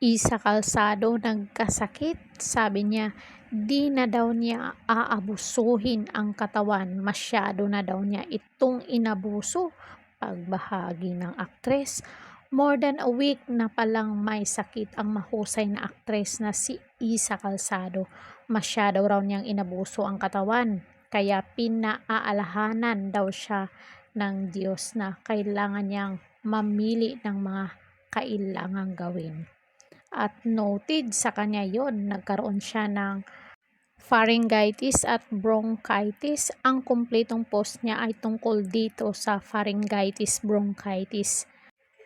Isa Calzado nagkasakit, sabi niya, di na daw niya aabusuhin ang katawan, masyado na daw niya itong inabuso. Pagbahagi ng aktres, more than a week na palang may sakit ang mahusay na aktres na si Isa Calzado. Masyado raw niyang inabuso ang katawan, kaya pinaalalahanan daw siya ng Diyos na kailangan niyang mamili ng mga kailangang gawin. At noted sa kanya yon, nagkaroon siya ng pharyngitis at bronchitis. Ang kumpletong post niya ay tungkol dito sa pharyngitis, bronchitis.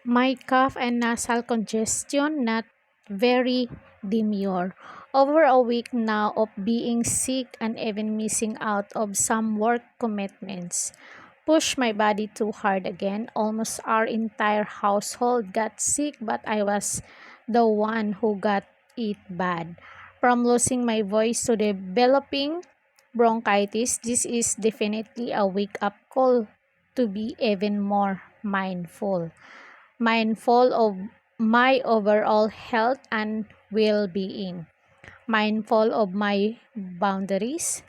My cough and nasal congestion, not very demure. Over a week now of being sick and even missing out of some work commitments. Push my body too hard again. Almost our entire household got sick, but I was the one who got it bad. From losing my voice to developing bronchitis, this is definitely a wake-up call to be even more mindful. Mindful of my overall health and well-being. Mindful of my boundaries.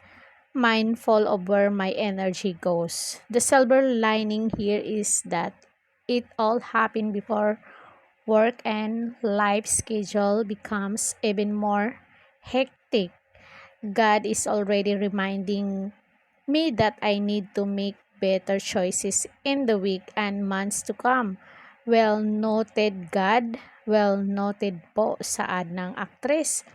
Mindful of where my energy goes. The silver lining here is that it all happened before work and life schedule becomes even more hectic. God is already reminding me that I need to make better choices in the week and months to come. Well noted, God. Well noted po, saad ng aktres.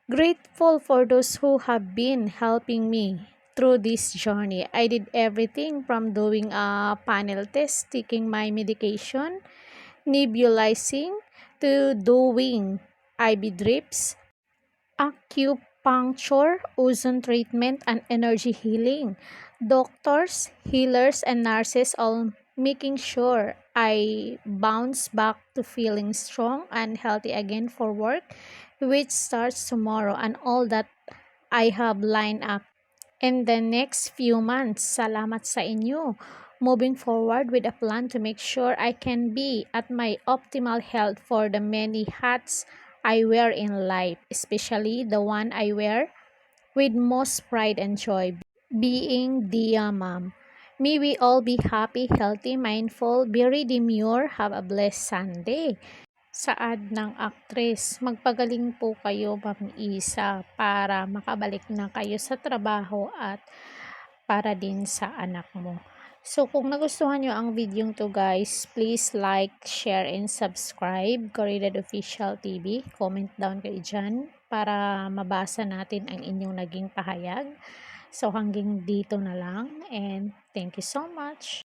Grateful for those who have been helping me through this journey. I did everything from doing a panel test, taking my medication, nebulizing, to doing IV drips, acupuncture, ozone treatment, and energy healing. Doctors, healers, and nurses all making sure I bounce back to feeling strong and healthy again for work, which starts tomorrow, and all that I have lined up in the next few months. Salamat sa inyo. Moving forward with a plan to make sure I can be at my optimal health for the many hats I wear in life, especially the one I wear with most pride and joy, being Dia Mom. May we all be happy, healthy, mindful, very demure. Have a blessed Sunday. Saad ng aktres, magpagaling po kayo, Ma'am Isa, para makabalik na kayo sa trabaho at para din sa anak mo. So, kung nagustuhan nyo ang video to guys, please like, share, and subscribe. Coridad Official TV. Comment down kayo dyan para mabasa natin ang inyong naging pahayag. So, hanggang dito na lang. And thank you so much.